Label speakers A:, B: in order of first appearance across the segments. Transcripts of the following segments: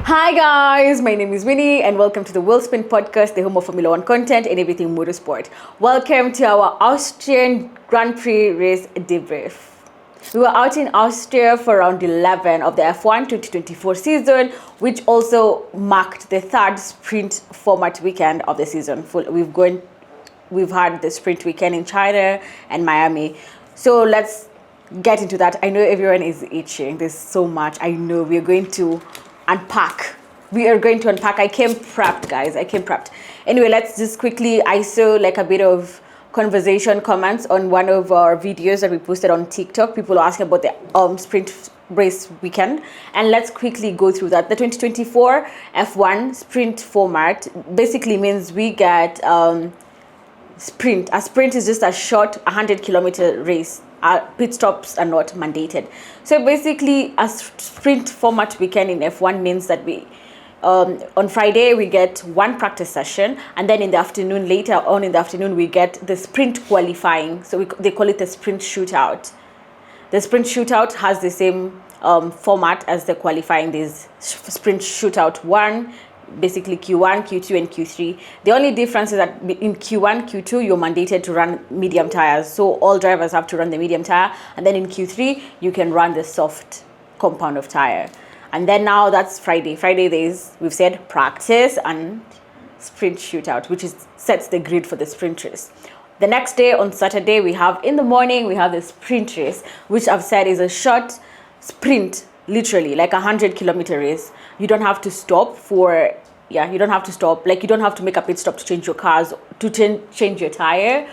A: Hi guys, my name is Winnie and welcome to the Wheelspin Podcast, the home of Formula One content and everything motorsport. Welcome to our Austrian Grand Prix race debrief. We were out in Austria for round 11 of the F1 2024 season, which also marked the third sprint format weekend of the season. We've had the sprint weekend in China and Miami. So let's get into that. I know everyone is itching. There's so much. I know we are going to unpack. I came prepped, guys. Anyway, let's just quickly. I saw like a bit of conversation comments on one of our videos that we posted on TikTok. People are asking about the sprint race weekend, and let's quickly go through that. The 2024 F1 sprint format basically means we get sprint. A sprint is just a short 100-kilometer race. Pit stops are not mandated. So basically, a sprint format weekend in F1 means that we on Friday we get one practice session, and then in the afternoon, later on in the afternoon, we get the sprint qualifying. So they call it the sprint shootout. The sprint shootout has the same format as the qualifying. There's sprint shootout 1, basically Q1, Q2, and Q3. The only difference is that in Q1, Q2, you're mandated to run medium tires. So all drivers have to run the medium tire. And then in Q3, you can run the soft compound of tire. And then now that's Friday. Friday days, we've said practice and sprint shootout, which sets the grid for the sprint race. The next day, on Saturday, in the morning, we have the sprint race, which I've said is a short sprint, literally like 100-kilometer race. You don't have to stop you don't have to stop. Like, you don't have to make a pit stop to change your cars, to change your tire.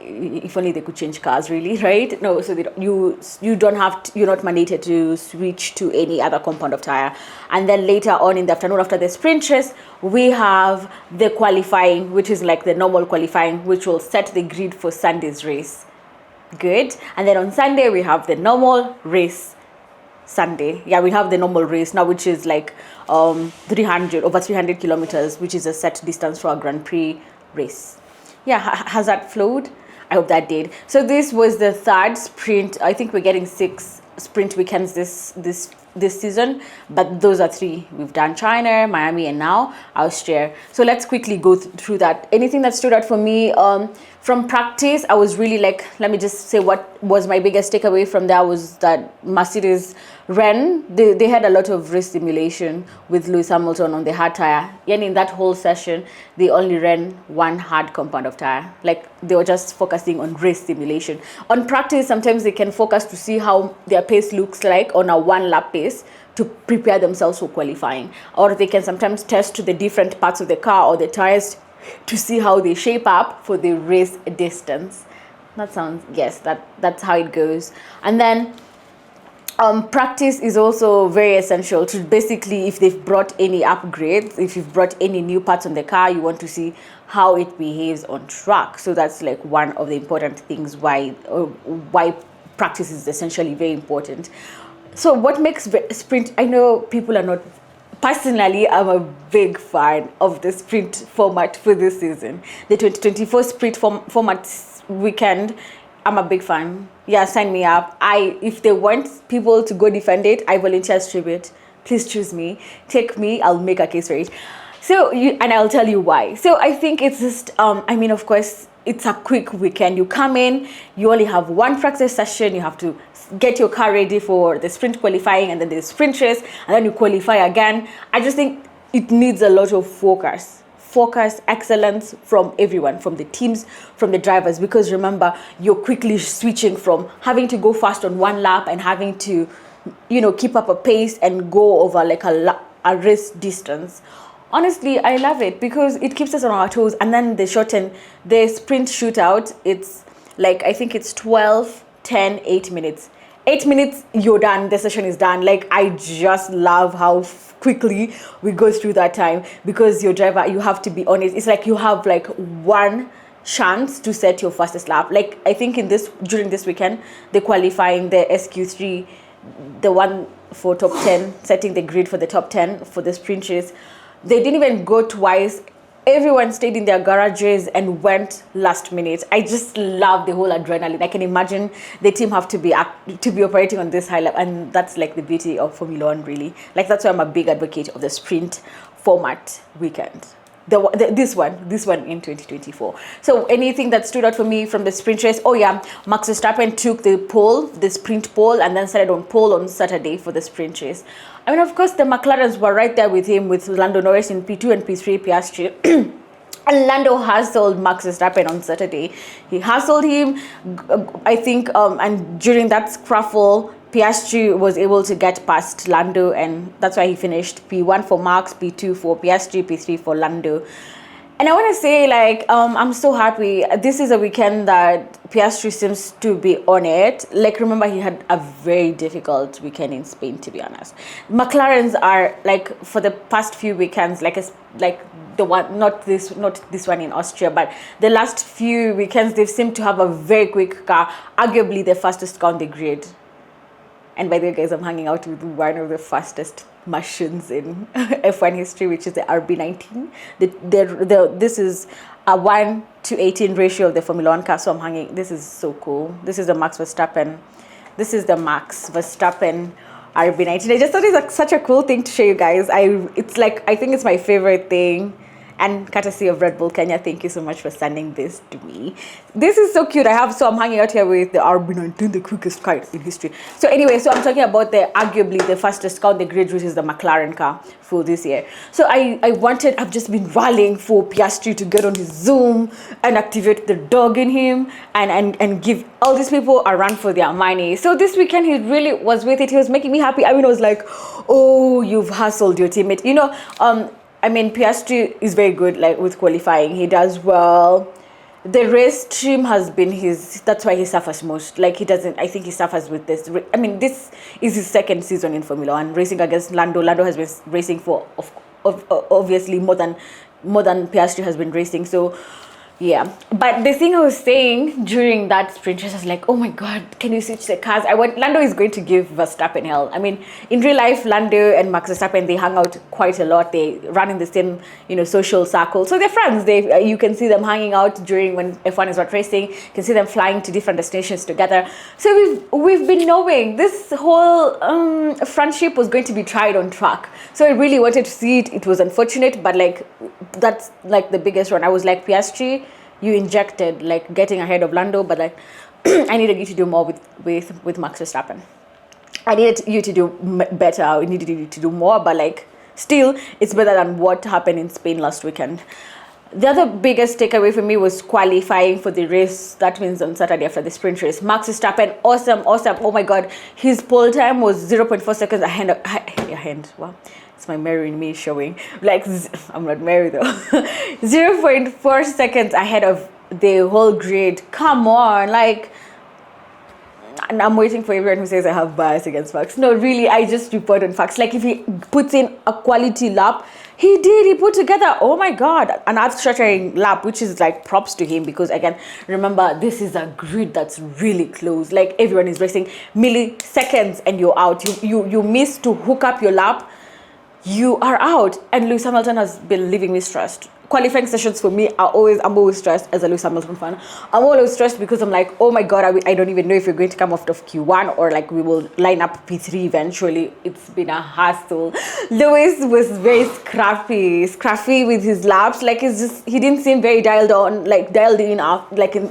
A: If only they could change cars, really, right? No, so you're not mandated to switch to any other compound of tire. And then later on in the afternoon, after the sprint race, we have the qualifying, which is like the normal qualifying, which will set the grid for Sunday's race. Good. And then on Sunday, we have the normal race. Sunday, we have the normal race now, which is like over 300 kilometers, which is a set distance for a Grand Prix race. Has that flowed? I hope that did. So this was the third sprint. I think we're getting 6 sprint weekends this season, but those are 3. We've done China, Miami, and now Austria. So let's quickly go through that. Anything that stood out for me from practice, I was really let me just say what was my biggest takeaway from that was that Mercedes ran. They had a lot of race simulation with Lewis Hamilton on the hard tire. And in that whole session, they only ran one hard compound of tire. Like, they were just focusing on race simulation. On practice, sometimes they can focus to see how their pace looks like on a one-lap pace to prepare themselves for qualifying. Or they can sometimes test the different parts of the car or the tires to see how they shape up for the race distance. That's how it goes. And then practice is also very essential to basically, if they've brought any upgrades, if you've brought any new parts on the car, you want to see how it behaves on track. So that's like one of the important things why practice is essentially very important. So what makes sprint, I know people are not, personally, I'm a big fan of the sprint format for this season. The 2024 sprint format weekend, I'm a big fan. Sign me up. If they want people to go defend it, I volunteer to stream it. Please choose me. Take me. I'll make a case for it. And I'll tell you why. So I think it's just, of course, it's a quick weekend. You come in, you only have one practice session. You have to get your car ready for the sprint qualifying, and then the sprint race, and then you qualify again. I just think it needs a lot of focus, excellence from everyone, from the teams, from the drivers, because remember, you're quickly switching from having to go fast on one lap and having to, keep up a pace and go over like a race distance. Honestly, I love it because it keeps us on our toes. And then the sprint shootout, it's like, I think it's 12, 10, 8 minutes. 8 minutes, you're done. The session is done. Like, I just love how quickly we go through that time, because your driver, you have to be honest. It's like you have like one chance to set your fastest lap. Like, I think during this weekend, the qualifying, the SQ3, the one for top 10, setting the grid for the top 10 for the sprint race, they didn't even go twice. everyone stayed in their garages and went last minute. I just love the whole adrenaline. I can imagine the team have to be operating on this high level, and that's like the beauty of Formula One, really. Like that's why I'm a big advocate of the sprint format weekend. This one in 2024. So anything that stood out for me from the sprint race? Oh yeah, Max Verstappen took the sprint pole, and then started on pole on Saturday for the sprint race. I mean, of course, the McLarens were right there with him, with Lando Norris in P2 and P3, Piastri. And Lando hassled Max Verstappen on Saturday. He hassled him, I think, and during that scruffle, Piastri was able to get past Lando, and that's why he finished P1 for Max, P2 for Piastri, P3 for Lando. And I want to say, like, I'm so happy. This is a weekend that Piastri seems to be on it. Like, remember, he had a very difficult weekend in Spain, to be honest. McLarens are, like, for the past few weekends, like the one, not this one in Austria, but the last few weekends, they've seemed to have a very quick car, arguably the fastest car on the grid. And by the way, guys, I'm hanging out with one of the fastest machines in F1 history, which is the RB19. This is a 1:18 ratio of the Formula One car. So I'm hanging. This is so cool. This is the Max Verstappen. This is the Max Verstappen RB19. I just thought it's such a cool thing to show you guys. I think it's my favorite thing. And courtesy of Red Bull Kenya, thank you so much for sending this to me. This is so cute. I'm hanging out here with the RB19, the quickest car in history. So anyway, so I'm talking about arguably the fastest car on the grid, which is the McLaren car for this year. So I've just been rallying for Piastri to get on his Zoom and activate the dog in him and give all these people a run for their money. So this weekend, he really was with it. He was making me happy. I mean, I was like, oh, you've hustled your teammate. You know, I mean, Piastri is very good, like, with qualifying. He does well. The race stream has been that's why he suffers most. Like, I think he suffers with this. I mean, this is his second season in Formula One, racing against Lando. Lando has been racing for, obviously, more than Piastri has been racing. So, yeah. But the thing I was saying during that sprint race, I was like, oh my God, can you switch the cars? Lando is going to give Verstappen hell. I mean, in real life, Lando and Max Verstappen, they hang out quite a lot. They run in the same, social circle. So they're friends. You can see them hanging out during when F1 is not racing. You can see them flying to different destinations together. So we've been knowing this whole friendship was going to be tried on track. So I really wanted to see it. It was unfortunate, but that's like the biggest one. I was like, Piastri, you injected, like, getting ahead of Lando, but like I needed you to do more with Max Verstappen. I needed you to do better. I needed you to do more, but like still, it's better than what happened in Spain last weekend. The other biggest takeaway for me was qualifying for the race. That means on Saturday after the sprint race. Max Verstappen, awesome. Oh my God, his pole time was 0.4 seconds ahead. Wow. It's my Mary in me showing. Like, I'm not Mary though. 0.4 seconds ahead of the whole grid. Come on, like, and I'm waiting for everyone who says I have bias against Max. No, really, I just report on facts. Like, if he puts in a quality lap, he put together, oh my God, an earth-shattering lap, which is like props to him, because again, remember, this is a grid that's really close. Like, everyone is racing milliseconds and you're out. You miss to hook up your lap, you are out. And Lewis Hamilton has been leaving me stressed. Qualifying sessions for me I'm always stressed as a Lewis Hamilton fan. I'm always stressed because I'm like, oh my God, I don't even know if we're going to come out of Q1 or like we will line up P3 eventually. It's been a hassle. Lewis was very scruffy with his laps. Like, he didn't seem very dialed in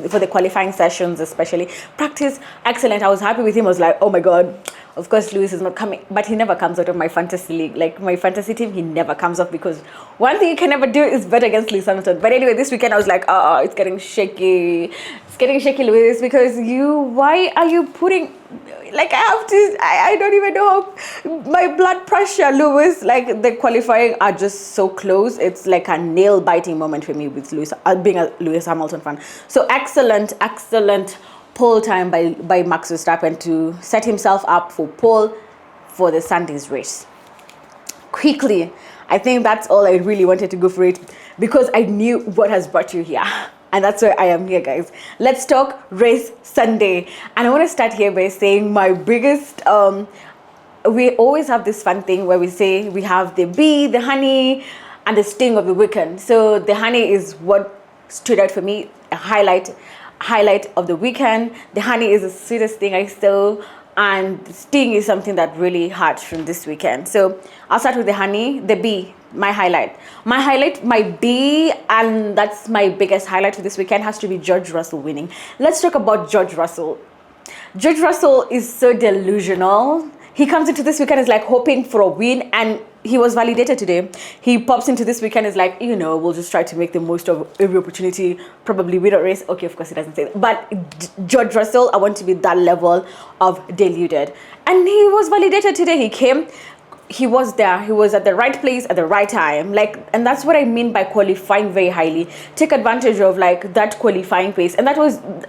A: for the qualifying sessions, especially. Practice, excellent. I was happy with him. I was like, oh my God. Of course, Lewis is not coming, but he never comes out of my fantasy league. Like, my fantasy team, he never comes off, because one thing you can never do is bet against Lewis Hamilton. But anyway, this weekend I was like, it's getting shaky. It's getting shaky, Lewis, because why are you putting, like, I don't even know my blood pressure, Lewis. Like, the qualifying are just so close. It's like a nail-biting moment for me with Lewis, being a Lewis Hamilton fan. So excellent pole time by Max Verstappen to set himself up for pole for the Sunday's race. Quickly, I think that's all I really wanted to go for it, because I knew what has brought you here. And that's why I am here, guys. Let's talk race Sunday. And I want to start here by saying my biggest, we always have this fun thing where we say we have the bee, the honey, and the sting of the weekend. So the honey is what stood out for me, a highlight of the weekend. The honey is the sweetest thing I saw, and the sting is something that really hurt from this weekend. So I'll start with the honey, the bee, my highlight. My bee, and that's my biggest highlight for this weekend, has to be George Russell winning. Let's talk about George Russell. George Russell is so delusional. He comes into this weekend is like hoping for a win, and he was validated today. He pops into this weekend is like, we'll just try to make the most of every opportunity, probably win a race. Okay, of course he doesn't say that. But George Russell, I want to be that level of deluded. And he was validated today. He came, he was there, he was at the right place at the right time. And that's what I mean by qualifying very highly. Take advantage of that qualifying pace. And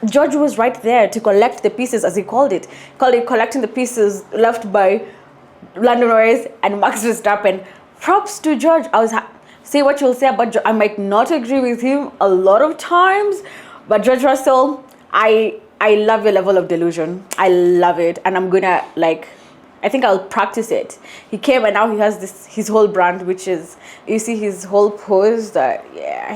A: George was right there to collect the pieces, as he called it. Collecting the pieces left by Lando Norris and Max Verstappen. Props to George. Say what you'll say about George. I might not agree with him a lot of times, but George Russell, I love your level of delusion. I love it, and I'm gonna I think I'll practice it. He came and now he has his whole brand, which is, you see his whole pose that,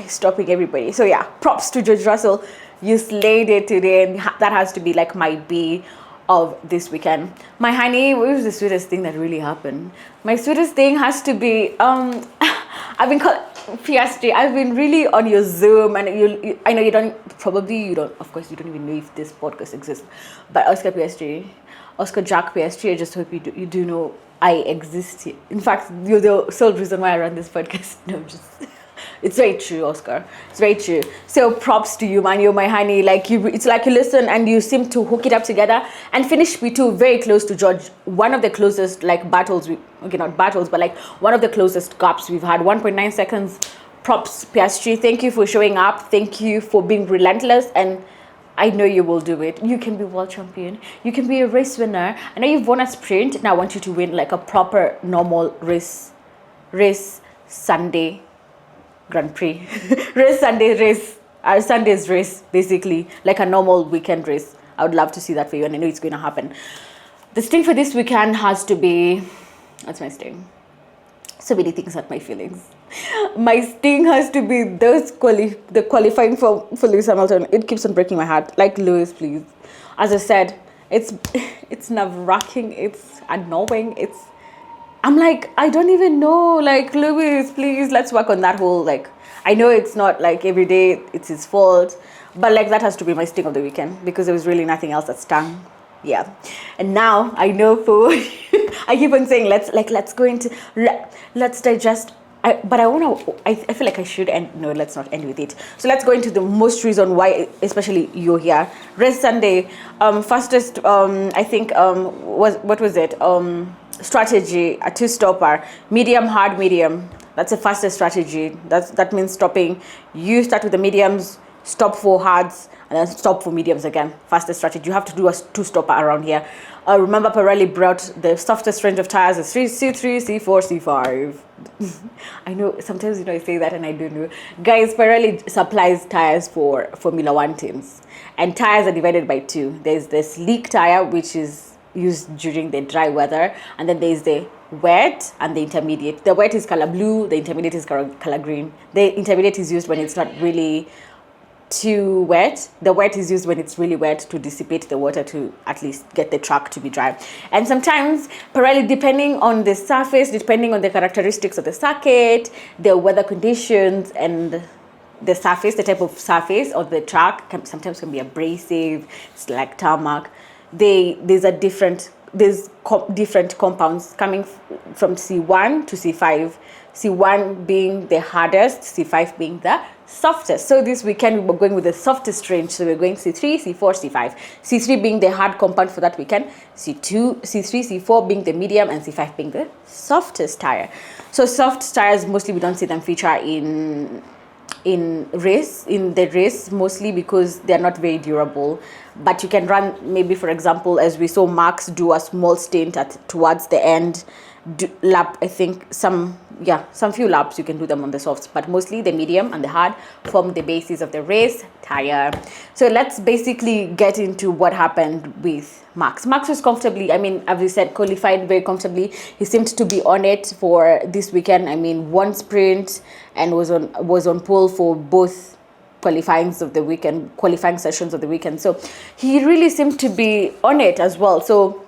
A: he's stopping everybody. So yeah, props to George Russell. You slayed it today, and that has to be my B of this weekend. My honey, what was the sweetest thing that really happened? My sweetest thing has to be, I've been called PSG. I've been really on your Zoom, and I know you don't, of course you don't even know if this podcast exists, but Oscar Jack PSG, I just hope you do know I exist here. In fact, you're the sole reason why I run this podcast. No, it's very true, Oscar. It's very true. So props to you, man. You're my honey. It's like you listen and you seem to hook it up together and finish P2 very close to George. One of the closest battles, not battles, but one of the closest gaps we've had. 1.9 seconds. Props, PSG. Thank you for showing up. Thank you for being relentless, and I know you will do it. You can be world champion. You can be a race winner. I know you've won a sprint. Now I want you to win a proper normal race Sunday Grand Prix. Sunday's race, basically. A normal weekend race. I would love to see that for you, and I know it's going to happen. The sting for this weekend has to be, that's my sting. So many things hurt my feelings. My sting has to be the qualifying for Lewis Hamilton. It keeps on breaking my heart. Lewis, please. As I said, it's nerve-wracking. It's annoying. I'm I don't even know. Lewis, please, let's work on that whole, I know it's not every day it's his fault, but that has to be my sting of the weekend, because there was really nothing else that stung. Yeah. And now I know I keep on saying let's go into let's digest. But I feel I should end. No, let's not end with it. So let's go into the most reason why, especially you're here. Race Sunday, fastest. I think what was it? Strategy, a two-stopper, medium, hard, medium. That's the fastest strategy. That means stopping. You start with the mediums, stop for hards, and then stop for mediums again. Fastest strategy. You have to do a two-stopper around here. Remember, Pirelli brought the softest range of tires as C3, C4, C5. I know sometimes I say that and I don't know. Guys, Pirelli supplies tires for Formula One teams, and tires are divided by two. There's the sleek tire, which is used during the dry weather, and then there's the wet and the intermediate. The wet is color blue, the intermediate is color green. The intermediate is used when it's not really too wet. The wet is used when it's really wet to dissipate the water, to at least get the track to be dry. And sometimes Pirelli, depending on the surface, depending on the characteristics of the circuit, the weather conditions, and the surface, the type of surface of the track sometimes can be abrasive. It's like tarmac. There's different compounds coming from C1 to C5. C1 being the hardest, C5 being the softest. So this weekend we're going with the softest range. So we're going C3, C4, C5. C3 being the hard compound for that weekend. C3, C4 being the medium, and C5 being the softest tire. So soft tires, mostly we don't see them feature in the race, mostly because they're not very durable. But you can run, maybe for example, as we saw Max do a small stint towards the end lap. I think some few laps you can do them on the softs, but mostly the medium and the hard form the basis of the race tire. So let's basically get into what happened with Max. Max was comfortably, I mean, as we said, qualified very comfortably. He seemed to be on it for this weekend. I mean, one sprint and was on pole for both qualifying sessions of the weekend. So he really seemed to be on it as well. So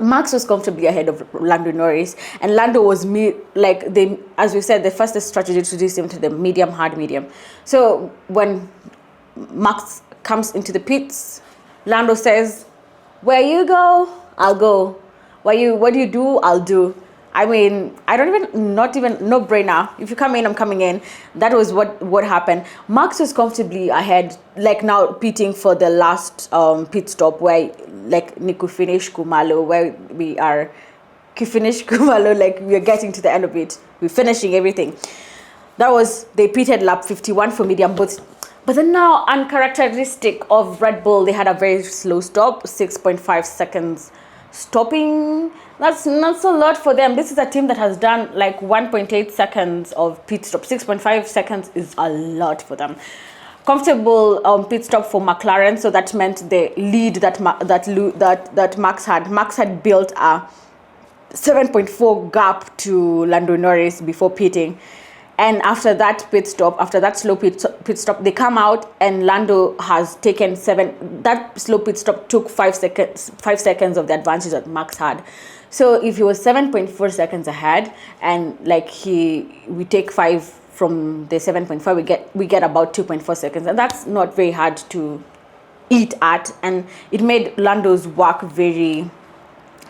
A: Max was comfortably ahead of Lando Norris, and Lando was as we said, the fastest strategy introduced him to the medium, hard, medium. So when Max comes into the pits, Lando says, "Where you go, I'll go. What do you do, I'll do." I mean, not even no brainer. If you come in, I'm coming in. That was what happened. Max was comfortably ahead, like now pitting for the last pit stop where Niku finished Kumalo, where we are finish Kumalo, like we are getting to the end of it. We're finishing everything. They pitted lap 51 for medium both. But then now, uncharacteristic of Red Bull, they had a very slow stop, 6.5 seconds stopping. That's not a lot for them. This is a team that has done like 1.8 seconds of pit stop. 6.5 seconds is a lot for them. Comfortable pit stop for McLaren, so that meant the lead that Max had. Max had built a 7.4 gap to Lando Norris before pitting. And after that slow pit stop, they come out and Lando has taken 7. That slow pit stop took 5 seconds of the advantage that Max had. So if he was 7.4 seconds ahead, and we take 5 from the 7.5, we get about 2.4 seconds, and that's not very hard to eat at, and it made Lando's work very,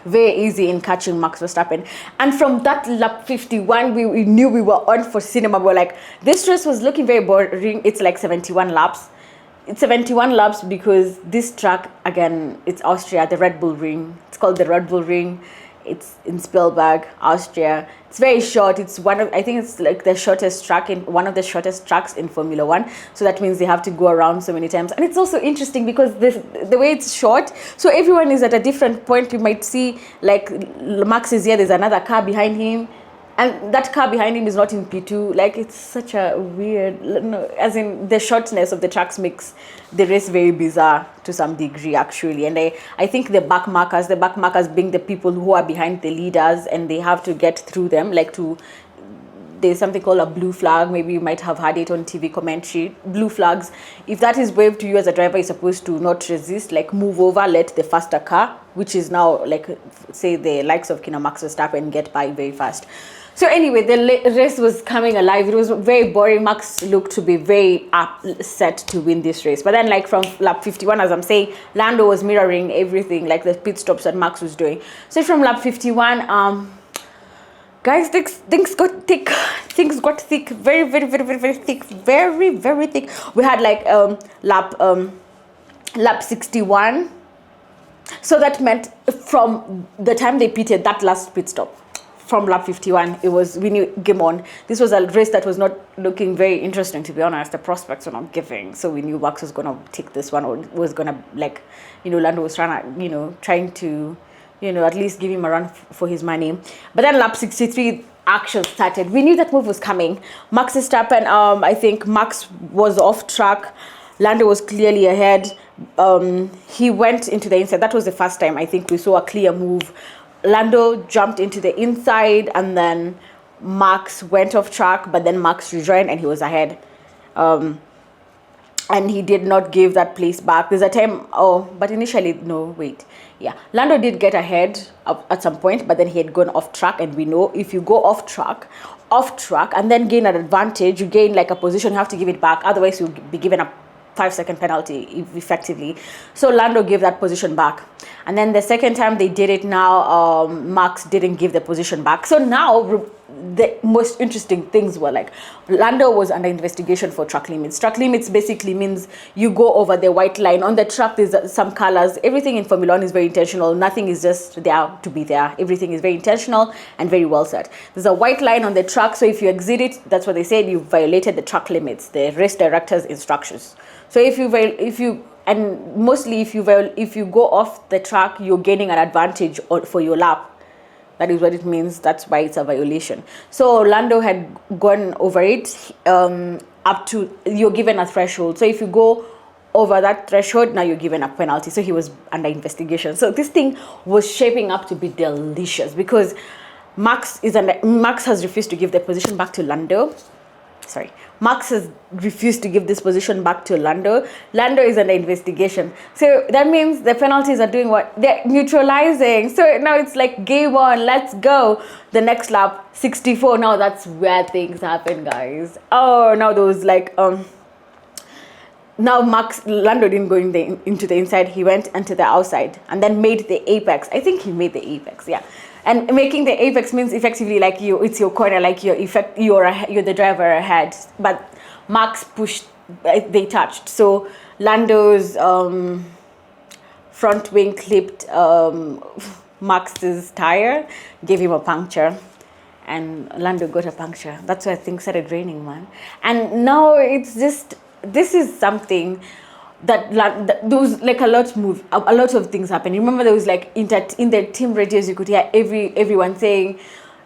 A: very easy in catching Max Verstappen. And from that lap 51, we knew we were on for cinema. We were like, this race was looking very boring. It's like 71 laps. It's 71 laps because this track, again, it's Austria, the Red Bull Ring. It's called the Red Bull Ring. It's in Spielberg, Austria. It's very short. I think it's like the shortest track one of the shortest tracks in Formula One. So that means they have to go around so many times. And it's also interesting because the way it's short, so everyone is at a different point. You might see like Max is here, there's another car behind him. And that car behind him is not in P2. Like, it's such a weird, as in the shortness of the tracks makes the race very bizarre to some degree, actually. And I think the back markers being the people who are behind the leaders, and they have to get through them, there's something called a blue flag. Maybe you might have had it on TV commentary. Blue flags, if that is waved to you as a driver, you're supposed to not resist, move over, let the faster car, which is now, say, the likes of Max Verstappen get by very fast. So anyway, the race was coming alive. It was very boring. Max looked to be very set to win this race. But then from lap 51, as I'm saying, Lando was mirroring everything, the pit stops that Max was doing. So from lap 51, guys, things got thick. Things got thick. Very, very, very, very, very thick. Very, very thick. We had lap 61. So that meant from the time they pitted, that last pit stop, from lap 51, we knew game on. This was a race that was not looking very interesting, to be honest. The prospects were not giving. So we knew Max was going to take this one, or was going to, Lando was trying to, at least give him a run for his money. But then lap 63, action started. We knew that move was coming. Max Verstappen, I think Max was off track. Lando was clearly ahead. He went into the inside. That was the first time I think we saw a clear move. Lando jumped into the inside, and then Max went off track, but then Max rejoined and he was ahead. And he did not give that place back. There's a time, but initially, no, wait. Yeah, Lando did get ahead at some point, but then he had gone off track, and we know if you go off track, and then gain an advantage, you gain a position, you have to give it back. Otherwise, you'll be given a 5-second penalty effectively. So Lando gave that position back, and then the second time they did it, now Max didn't give the position back. So now the most interesting things were Lando was under investigation for track limits. Track limits basically means you go over the white line. On the track there's some colors. Everything in Formula 1 is very intentional. Nothing is just there to be there. Everything is very intentional and very well set. There's a white line on the track, so if you exit it, that's what they said, you violated the track limits, the race director's instructions. So if you go off the track, you're gaining an advantage for your lap. That is what it means. That's why it's a violation. So Lando had gone over it up to, you're given a threshold. So if you go over that threshold, now you're given a penalty. So he was under investigation. So this thing was shaping up to be delicious because Max has refused to give the position back to Lando. Max has refused to give this position back to Lando. Lando is under investigation. So that means the penalties are doing what? They're neutralizing. So now it's like game on, let's go. The next lap, 64. Now that's where things happen, guys. Oh, now there was like, now Lando didn't go into the inside. He went into the outside and then made the apex. I think he made the apex, yeah. And making the apex means effectively like it's your corner, like you're the driver ahead. But Max pushed, they touched. So Lando's front wing clipped Max's tire, gave him a puncture, and Lando got a puncture. That's why things started raining, man. And now it's just, this is something that there was like a lot of things happened. Remember, there was like in the team radios, you could hear everyone saying,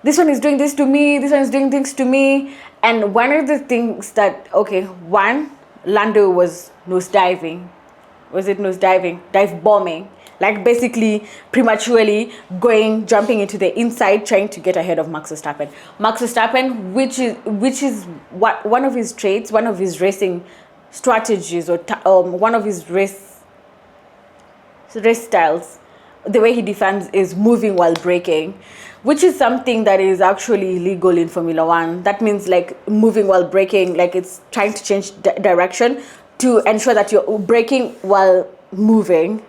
A: this one is doing this to me, this one is doing things to me. And one of the things that, Lando was nosediving. Was it nosediving? Dive bombing. Like basically prematurely jumping into the inside, trying to get ahead of Max Verstappen. Max Verstappen, which is what one of his traits, one of his racing strategies, or one of his race styles, the way he defends is moving while braking, which is something that is actually illegal in Formula One. That means like moving while braking, like it's trying to change direction to ensure that you're braking while moving.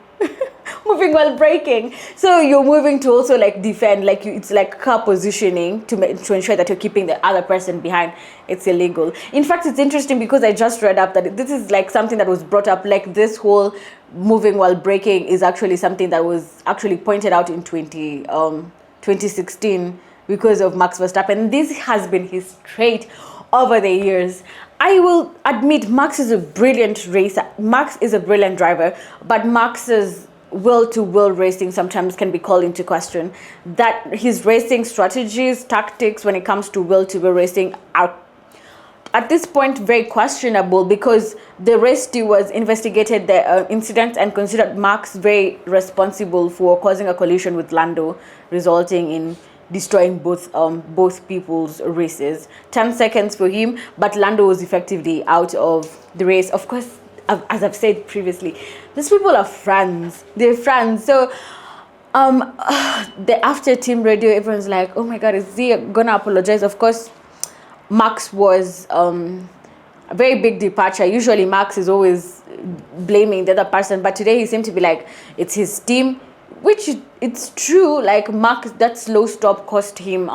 A: Moving while braking, so you're moving to also like defend, like it's like car positioning to ensure that you're keeping the other person behind. It's illegal. In fact, it's interesting because I just read up that this is like something that was brought up, like this whole moving while braking is actually something that was actually pointed out in 2016 because of Max Verstappen. This has been his trait over the years. I will admit Max is a brilliant racer. Max is a brilliant driver, but Max's will-to-will racing sometimes can be called into question. That his racing strategies, tactics when it comes to will-to-will racing are at this point very questionable because the race stewards investigated the incident and considered Max very responsible for causing a collision with Lando, resulting in destroying both people's races. 10 seconds for him, but Lando was effectively out of the race. Of course, as I've said previously, these people are friends. They're friends. So the after team radio, everyone's like, oh my God, is he gonna apologize? Of course, Max was a very big departure. Usually Max is always blaming the other person, but today he seemed to be like, it's his team, which it's true. Like Max, that slow stop cost him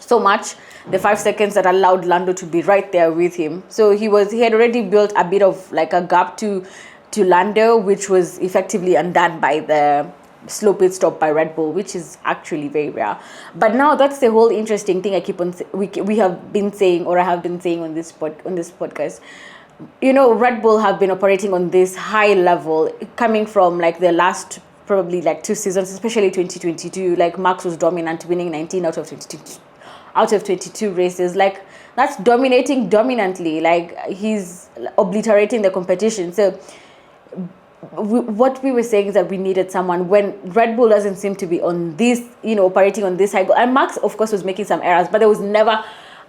A: so much. The 5 seconds that allowed Lando to be right there with him. So he had already built a bit of like a gap to Lando, which was effectively undone by the slow pit stop by Red Bull, which is actually very rare. But now that's the whole interesting thing I keep on we have been saying, or I have been saying on this podcast. You know, Red Bull have been operating on this high level, coming from like the last probably like 2 seasons, especially 2022. Like Max was dominant, winning 19 out of 22 races. Like that's dominating dominantly. Like he's obliterating the competition. So what we were saying is that we needed someone when Red Bull doesn't seem to be on this, operating on this high goal. And Max, of course, was making some errors, but there was never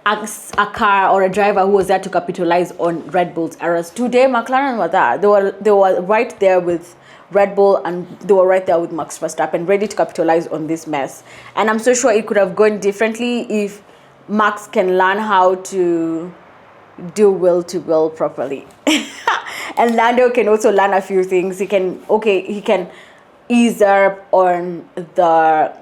A: a car or a driver who was there to capitalize on Red Bull's errors. Today, McLaren were there. They were right there with Red Bull, and they were right there with Max Verstappen, ready to capitalize on this mess. And I'm so sure it could have gone differently if Max can learn how to do will-to-will properly. And Lando can also learn a few things. He can ease up on the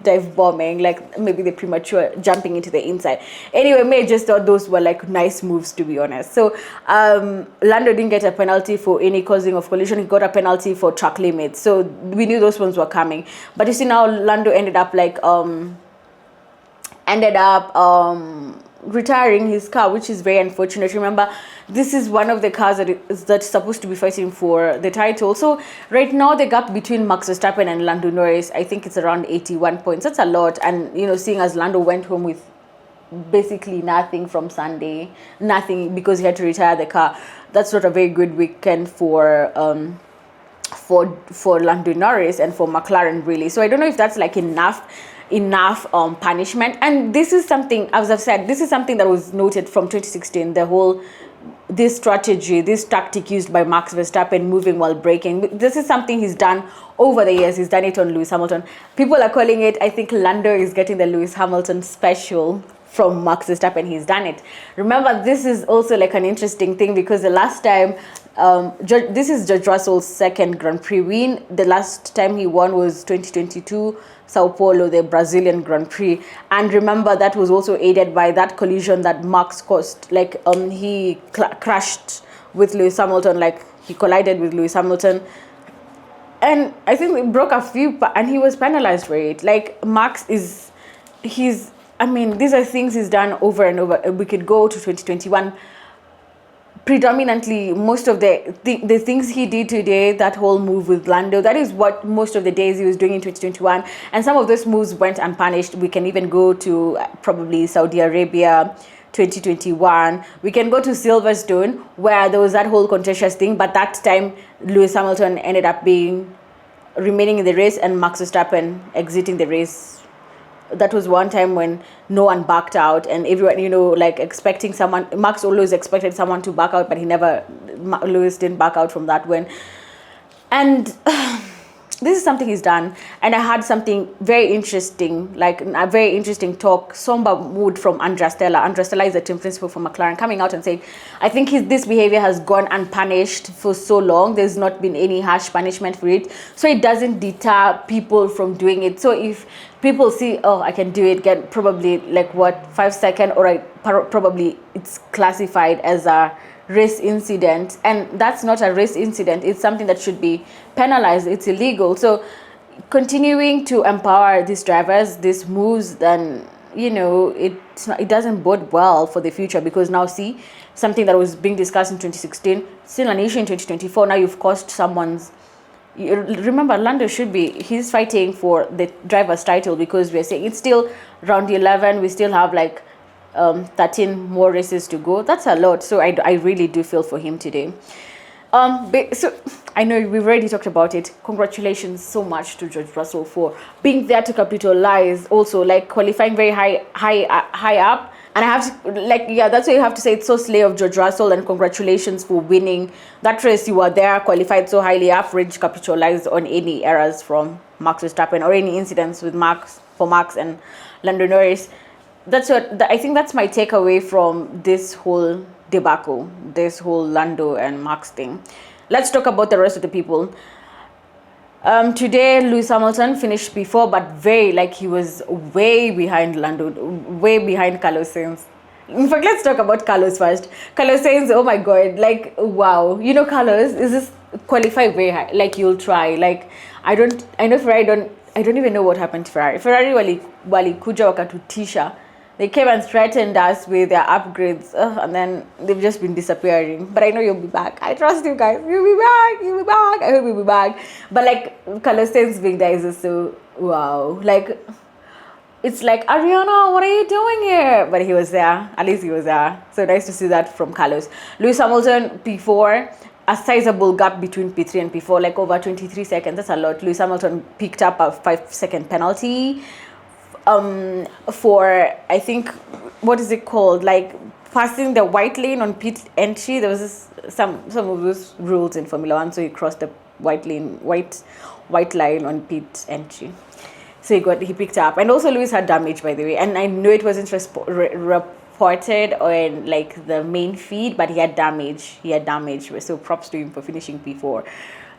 A: dive bombing, like maybe the premature jumping into the inside. Anyway, May just thought those were like nice moves, to be honest. So Lando didn't get a penalty for any causing of collision. He got a penalty for track limits. So we knew those ones were coming. But you see now Lando ended up retiring his car, which is very unfortunate. Remember, this is one of the cars that's supposed to be fighting for the title. So right now the gap between Max Verstappen and Lando Norris, I think it's around 81 points. That's a lot. And seeing as Lando went home with basically nothing from Sunday, nothing, because he had to retire the car, that's not a very good weekend for Lando Norris and for McLaren, really. So I don't know if that's like enough punishment. And this is something, as I've said, this is something that was noted from 2016, this strategy, this tactic used by Max Verstappen, moving while braking. This is something he's done over the years. He's done it on Lewis Hamilton. People are calling it, I think Lando is getting the Lewis Hamilton special from Max Verstappen. He's done it. Remember, this is also like an interesting thing, because the last time, this is George Russell's second Grand Prix win. The last time he won was 2022 Sao Paulo, the Brazilian Grand Prix. And remember, that was also aided by that collision that Max caused. Like he crashed with Lewis Hamilton, like he collided with Lewis Hamilton. And I think it broke a few, and he was penalized for it. Like Max these are things he's done over and over. We could go to 2021. Predominantly, most of the things he did today, that whole move with Lando, that is what most of the days he was doing in 2021. And some of those moves went unpunished. We can even go to probably Saudi Arabia 2021. We can go to Silverstone, where there was that whole contentious thing. But that time, Lewis Hamilton ended up remaining in the race, and Max Verstappen exiting the race. That was one time when no one backed out, and everyone, like expecting someone. Max always expected someone to back out, but Lewis didn't back out from that win. And this is something he's done. And I had something very interesting, like a very interesting talk, somber mood from Andrea Stella. Andrea Stella is the team principal for McLaren, coming out and saying, I think this behavior has gone unpunished for so long. There's not been any harsh punishment for it. So it doesn't deter people from doing it. So if people see, oh, I can do it, get probably 5 seconds, or probably it's classified as a race incident, and that's not a race incident. It's something that should be penalized. It's illegal. So continuing to empower these drivers, these moves, then it doesn't bode well for the future, because now see, something that was being discussed in 2016, still an issue in 2024. Now you've cost someone's. Remember, Lando he's fighting for the driver's title, because we're saying it's still round 11. We still have 13 more races to go. That's a lot. So I really do feel for him today. So I know we've already talked about it. Congratulations so much to George Russell for being there to capitalize. Also, qualifying very high up. And I have to, that's why you have to say it's so slay of George Russell, and congratulations for winning that race. You were there, qualified so highly, average, capitalized on any errors from Max Verstappen or any incidents with Max and Lando Norris. I think that's my takeaway from this whole debacle, this whole Lando and Max thing. Let's talk about the rest of the people. Today, Lewis Hamilton finished P4, but he was way behind Lando, way behind Carlos Sainz. In fact, let's talk about Carlos first. Carlos Sainz, oh my God, wow. Carlos is just qualify very high. You'll try. I know Ferrari I don't even know what happened to Ferrari. Ferrari walikuja wakatutisha. They came and threatened us with their upgrades, and then they've just been disappearing. But I know you'll be back. I trust you guys. You'll be back. I hope you'll be back. But Carlos Sainz being there is just so wow. It's Ariana, what are you doing here? But he was there. At least he was there. So nice to see that from Carlos. Lewis Hamilton, P4. A sizable gap between P3 and P4, over 23 seconds. That's a lot. Lewis Hamilton picked up a 5-second penalty. For I think, what is it called, passing the white lane on pit entry. There was some of those rules in Formula 1, so he crossed the white line on pit entry, so he picked up. And also Lewis had damage, by the way, and I know it wasn't reported on the main feed, but he had damage, so props to him for finishing P4.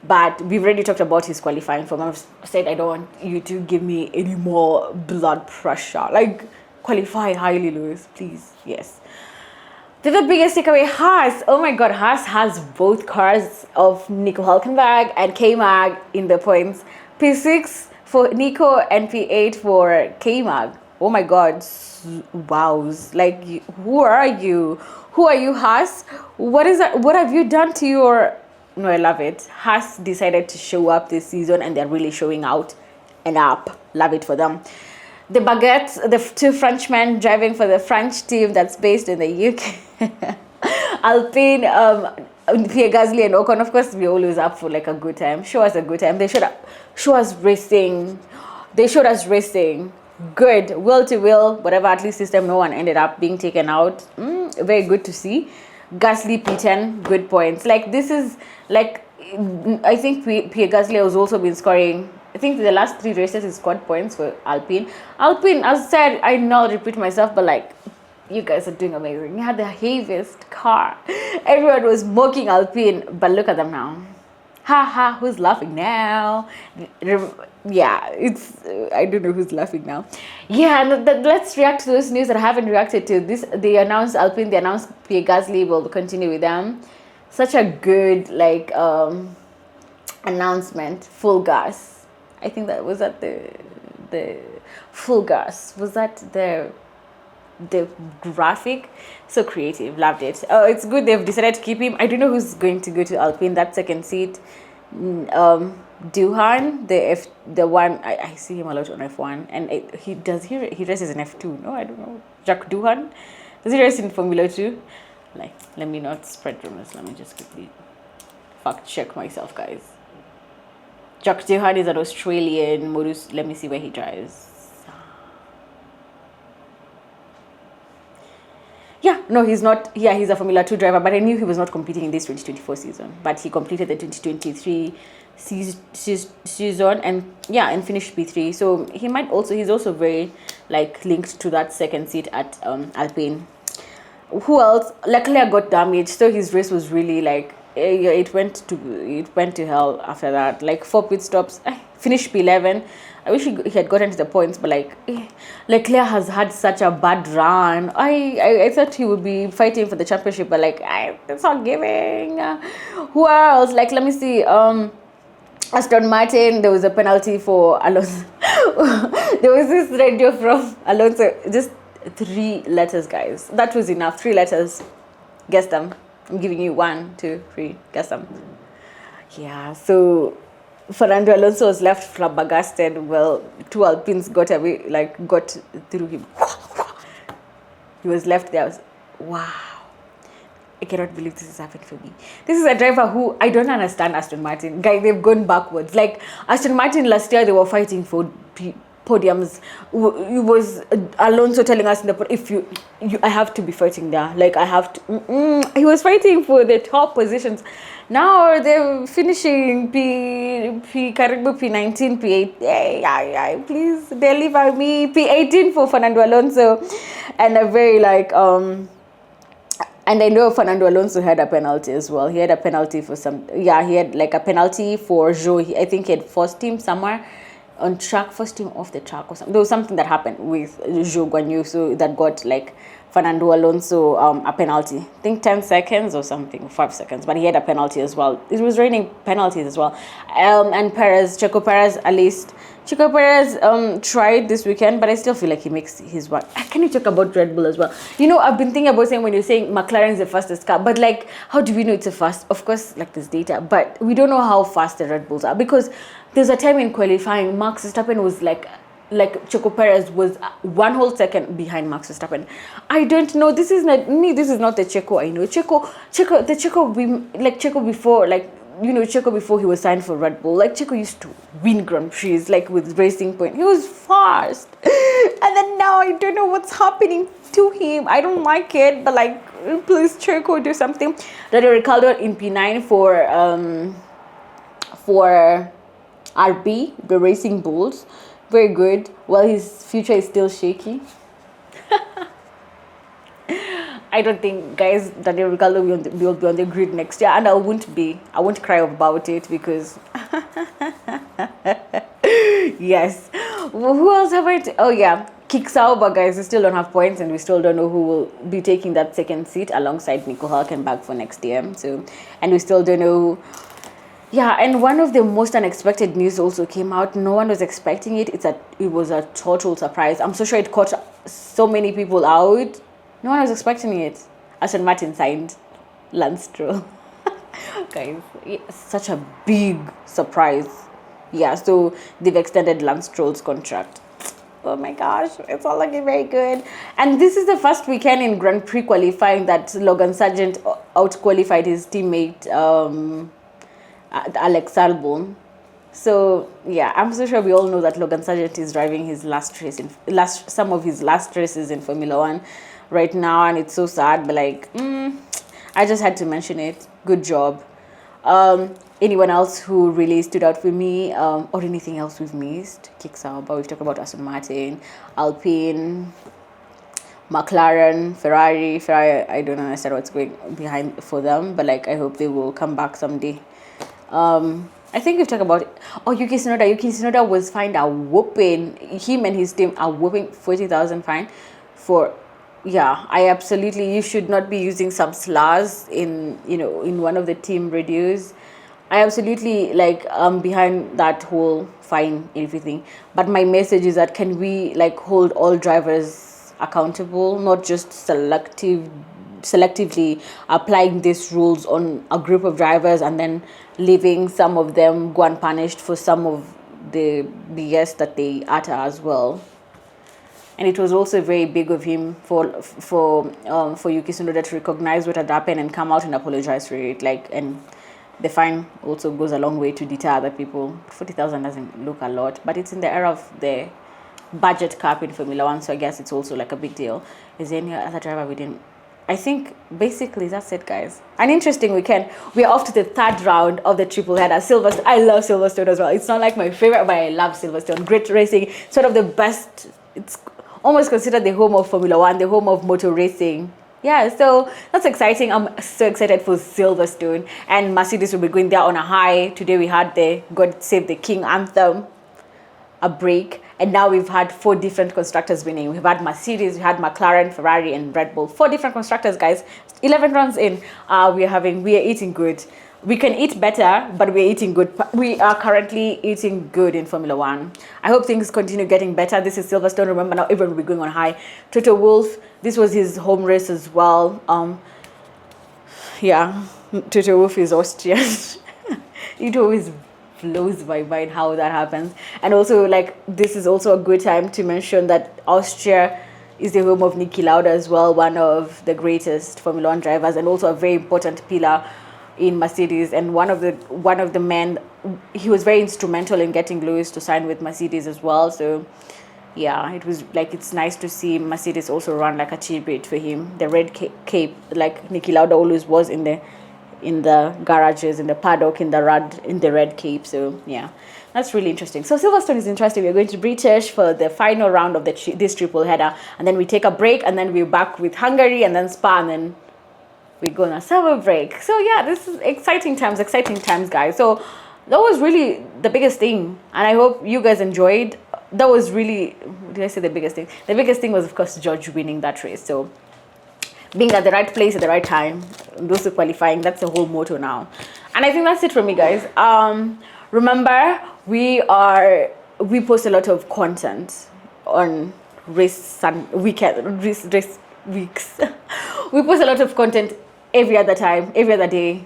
A: But we've already talked about his qualifying form. I've said I don't want you to give me any more blood pressure. Qualify highly, Lewis, please. Yes. The biggest takeaway, Haas. Oh my God, Haas has both cars of Nico Hülkenberg and K-Mag in the points. P6 for Nico and P8 for K-Mag. Oh my God. Wows. Like, who are you? Who are you, Haas? What is that? What have you done to your... No, I love it. Haas decided to show up this season and they're really showing out and up. Love it for them. The Baguettes, the two Frenchmen driving for the French team that's based in the UK. Alpine, Pierre Gasly and Ocon. Of course, we're always up for like a good time. Show us a good time. They should show us racing. They showed us racing. Good. Will to will. Whatever, at least this time no one ended up being taken out. Very good to see. Gasly P10, good points. Like, this is like, I think Pierre Gasly has also been scoring. I think the last 3 races he scored points for Alpine. Alpine, as I said, I know I'll repeat myself, but like, you guys are doing amazing. You had the heaviest car. Everyone was mocking Alpine, but look at them now. Ha ha, who's laughing now? Yeah, it's, I don't know who's laughing now. Yeah, let's react to those news that I haven't reacted to. They announced Alpine, they announced Pierre Gasly will continue with them. Such a good, like, announcement. Full gas. I think that was at the full gas. Was that the graphic? So creative. Loved it. It's good they've decided to keep him. I don't know who's going to go to Alpine, that second seat. Duhan, the one I see him a lot on F1, and he races in F2. No, I don't know. Jacques Duhan, does he race in Formula 2? Like, let me not spread rumors. Let me just quickly fact check myself, guys. Jacques Duhan is an Australian modus. Let me see where he drives. Yeah, no, he's not. Yeah, he's a Formula 2 driver, but I knew he was not competing in this 2024 season. But he completed the 2023 season and finished P3. So he's also very like linked to that second seat at Alpine. Who else? Leclerc got damaged, so his race was really like it went to hell after that. Like 4 pit stops, finished P11. I wish he had gotten to the points, but like Leclerc has had such a bad run. I thought he would be fighting for the championship, but like it's not giving. Who else? Like, let me see. Aston Martin, there was a penalty for Alonso. There was this radio from Alonso. Just 3 letters, guys. That was enough. 3 letters. Guess them. I'm giving you 1, 2, 3. Guess them. Yeah. So Fernando Alonso was left flabbergasted. Well, 2 Alpines got through him. He was left there. Wow. I cannot believe this is happening for me. This is a driver who I don't understand. Aston Martin, guys, they've gone backwards. Like Aston Martin last year, they were fighting for podiums. It was Alonso telling us in the if you I have to be fighting there. Like I have to. He was fighting for the top positions. Now they're finishing P19, P8. Hey, please deliver me. P18 for Fernando Alonso, and a very like And I know Fernando Alonso had a penalty as well. He had a penalty for he had like a penalty for Zhou. I think he had forced him somewhere on track, forced him off the track or something. There was something that happened with Zhou Guanyu, so that got like Fernando Alonso a penalty. I think 10 seconds or something, 5 seconds. But he had a penalty as well. It was raining penalties as well. And Checo Perez, at least. Checo Perez tried this weekend, but I still feel like he makes his work. Can you talk about Red Bull as well? You know, I've been thinking about saying when you're saying McLaren is the fastest car, but like, how do we know it's a fast? Of course, like there's data, but we don't know how fast the Red Bulls are, because there's a time in qualifying, Max Verstappen was like Checo Perez was 1 whole second behind Max Verstappen. I don't know. This is not the Checo I know. Checo before, like, you know, Checo before he was signed for Red Bull, like Checo used to win Grand Prix, like with Racing Point. He was fast. And then now I don't know what's happening to him. I don't like it, but like, please Checo, do something. Daniel Ricciardo in P9 for RB, the Racing Bulls. Very good. Well, his future is still shaky. I don't think, guys, Daniel Ricciardo will be on the grid next year, and I won't cry about it, because yes. Who else have I? Oh yeah, Kick Sauber, guys. We still don't have points, and we still don't know who will be taking that second seat alongside Nico Hülkenberg for next year. So, and we still don't know Yeah, and one of the most unexpected news also came out. No one was expecting it. It was a total surprise. I'm so sure it caught so many people out. No one was expecting it. Aston Martin signed Lance Stroll. Guys, such a big surprise. Yeah, so they've extended Lance Stroll's contract. Oh my gosh, it's all looking very good. And this is the first weekend in Grand Prix qualifying that Logan Sargent out-qualified his teammate Alex Albon. So yeah, I'm so sure we all know that Logan Sargent is driving his some of his last races in Formula One right now, and it's so sad. But like, I just had to mention it. Good job. Anyone else who really stood out for me, or anything else we've missed? Kick Sauber. We've talked about Aston Martin, Alpine, McLaren, Ferrari. I don't understand what's going behind for them, but like I hope they will come back someday. I think we've talked about Yuki Tsunoda. Yuki Tsunoda was fined a whooping. Him and his team are whooping 40,000 fine for. Yeah, you should not be using some slurs in one of the team radios. I absolutely behind that whole fine everything. But my message is that can we hold all drivers accountable, not just selectively applying these rules on a group of drivers and then leaving some of them go unpunished for some of the BS that they utter as well. And it was also very big of him for Yuki Tsunoda to recognize what had happened and come out and apologize for it. And the fine also goes a long way to deter other people. 40,000 doesn't look a lot, but it's in the era of the budget cap in Formula One, so I guess it's also a big deal. Is there any other driver we didn't? I think basically that's it, guys. An interesting weekend. We are off to the third round of the triple header. Silverstone. I love Silverstone as well. It's not like my favorite, but I love Silverstone. Great racing. Sort of the best. It's almost considered the home of Formula One, the home of motor racing. Yeah, so that's exciting. I'm so excited for Silverstone. And Mercedes will be going there on a high. Today we had the God Save the King anthem, a break. And now we've had 4 different constructors winning. We've had Mercedes, we had McLaren, Ferrari, and Red Bull. 4 different constructors, guys. 11 rounds in. We are eating good. We can eat better, but we're eating good. We are currently eating good in Formula One. I hope things continue getting better. This is Silverstone. Remember, now everyone will be going on high. Toto Wolff, this was his home race as well. Toto Wolff is Austrian. It always blows my mind how that happens. And also, this is also a good time to mention that Austria is the home of Niki Lauda as well, one of the greatest Formula One drivers, and also a very important pillar in Mercedes, and one of the men. He was very instrumental in getting Lewis to sign with Mercedes as well. So yeah, it was it's nice to see Mercedes also run a tribute for him. The red cape, like Niki Lauda always was in the garages, in the paddock, in the red cape. So yeah, that's really interesting. So Silverstone is interesting. We're going to British for the final round of this triple header, and then we take a break, and then we're back with Hungary, and then Spa, and then we go on a summer break. So yeah, this is exciting times, guys. So that was really the biggest thing, and I hope you guys enjoyed. That was really, did I say the biggest thing? The biggest thing was, of course, George winning that race. So being at the right place at the right time, those who qualifying, that's the whole motto now. And I think that's it for me, guys. Remember, we post a lot of content on race weeks. We post a lot of content every other day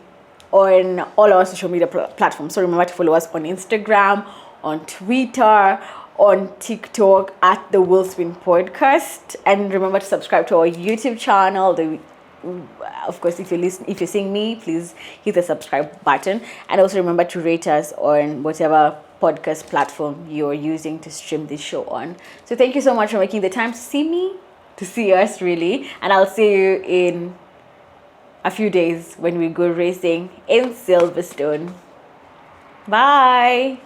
A: on all our social media platforms. So remember to follow us on Instagram, on Twitter, on TikTok at the Wheelspin Podcast, and remember to subscribe to our YouTube channel. Of course, if you're seeing me, please hit the subscribe button, and also remember to rate us on whatever podcast platform you're using to stream this show on. So thank you so much for making the time to see us really, and I'll see you in a few days when we go racing in Silverstone. Bye.